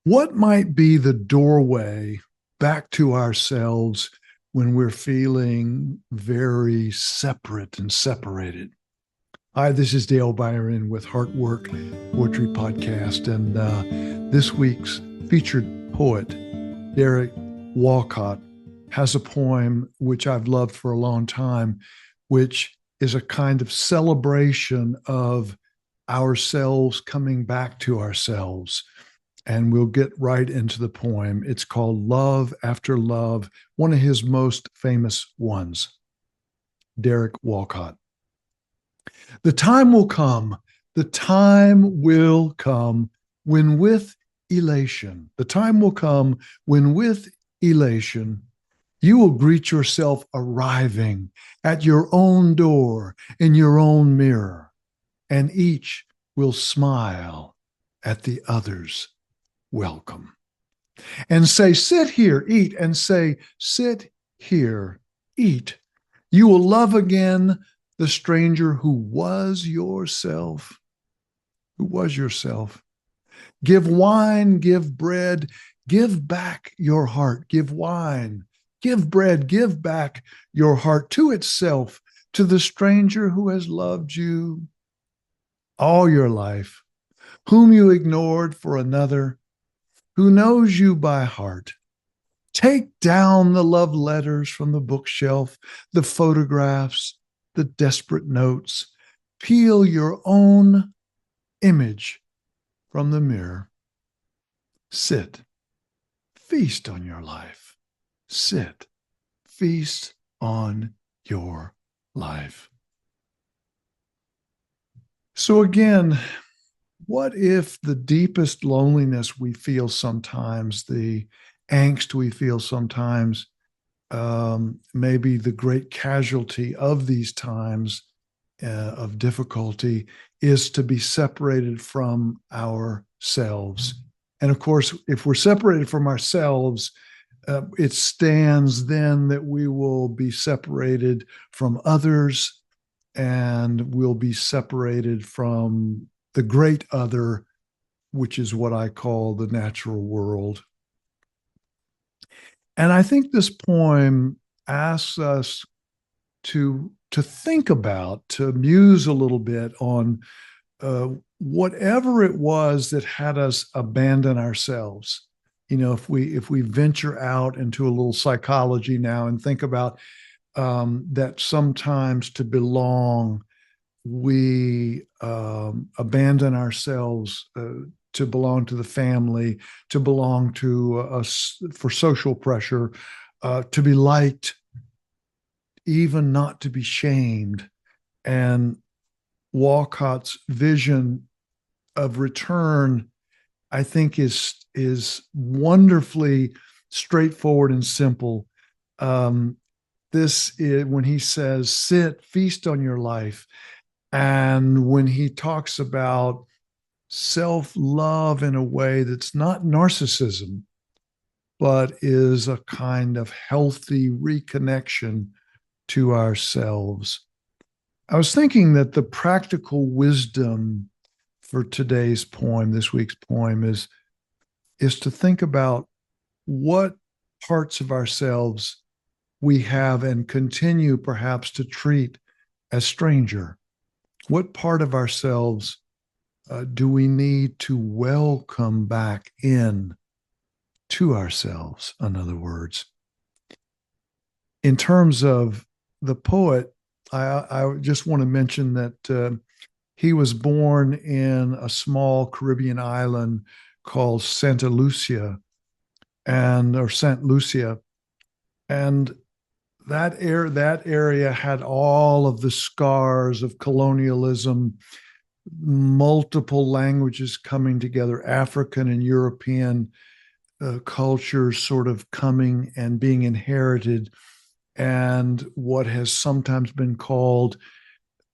What might be the doorway back to ourselves when we're feeling very separate and separated? Hi, this is Dale Byron with Heartwork Poetry Podcast, and this week's featured poet, Derek Walcott, has a poem which I've loved for a long time, which is a kind of celebration of ourselves coming back to ourselves. And we'll get right into the poem. It's called Love After Love, one of his most famous ones. Derek Walcott. The time will come, the time will come when with elation, the time will come when with elation, you will greet yourself arriving at your own door in your own mirror, and each will smile at the other's welcome and say, sit here, eat, and say, sit here, eat. You will love again the stranger who was yourself, who was yourself. Give wine, give bread, give back your heart. Give wine, give bread, give back your heart to itself, to the stranger who has loved you all your life, whom you ignored for another, who knows you by heart. Take down the love letters from the bookshelf, the photographs, the desperate notes. Peel your own image from the mirror. Sit, feast on your life. Sit, feast on your life. So again, what if the deepest loneliness we feel sometimes, the angst we feel sometimes, maybe the great casualty of these times of difficulty is to be separated from ourselves. And of course, if we're separated from ourselves, it stands then that we will be separated from others, and we'll be separated from the great other, which is what I call the natural world. And I think this poem asks us to think about, to muse a little bit on whatever it was that had us abandon ourselves. You know, if we venture out into a little psychology now and think about that sometimes to belong, we abandon ourselves to belong to the family, to belong to us for social pressure, to be liked, even not to be shamed. And Walcott's vision of return, I think, is wonderfully straightforward and simple. This is when he says, sit, feast on your life. And when he talks about self-love in a way that's not narcissism, but is a kind of healthy reconnection to ourselves. I was thinking that the practical wisdom for today's poem, this week's poem, is to think about what parts of ourselves we have and continue perhaps to treat as stranger. What part of ourselves do we need to welcome back in to ourselves, in other words? In terms of the poet, I just want to mention that he was born in a small Caribbean island called Santa Lucia, or Saint Lucia, and that area had all of the scars of colonialism, multiple languages coming together, African and European cultures sort of coming and being inherited, and what has sometimes been called,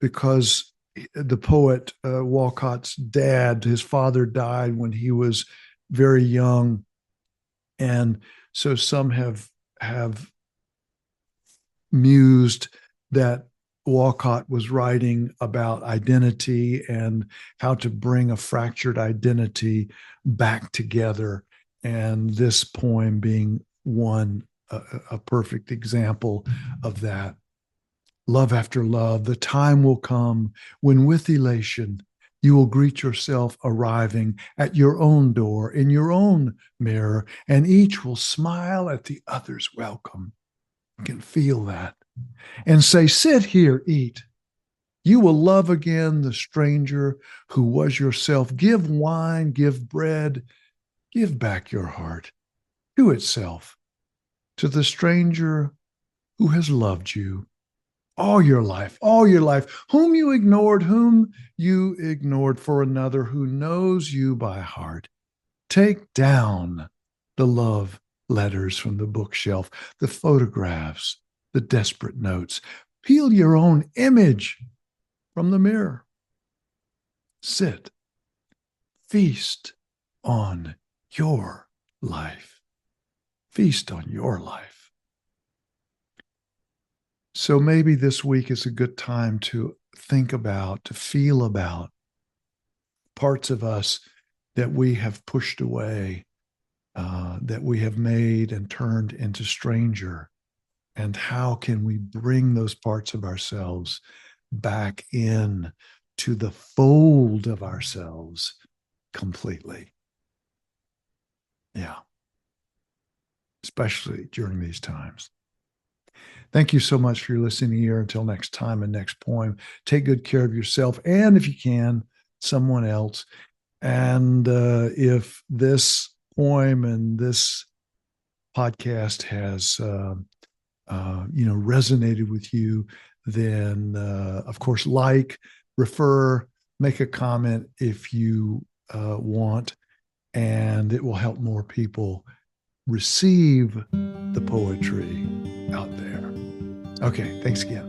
because the poet Walcott's dad, his father died when he was very young, and so some have mused that Walcott was writing about identity and how to bring a fractured identity back together. And this poem being a perfect example of that. Love after love, the time will come when with elation you will greet yourself arriving at your own door in your own mirror, and each will smile at the other's welcome. You can feel that. And say, sit here, eat. You will love again the stranger who was yourself. Give wine, give bread, give back your heart to itself, to the stranger who has loved you all your life, whom you ignored for another who knows you by heart. Take down the love letters from the bookshelf, the photographs, the desperate notes. Peel your own image from the mirror. Sit, feast on your life. Feast on your life. So maybe this week is a good time to think about, to feel about parts of us that we have pushed away, that we have made and turned into stranger. And how can we bring those parts of ourselves back in to the fold of ourselves completely? Yeah. Especially during these times. Thank you so much for your listening here. Until next time and next poem, take good care of yourself and, if you can, someone else. And if this poem and this podcast has, resonated with you, then, of course, refer, make a comment if you want, and it will help more people receive the poetry out there. Okay, thanks again.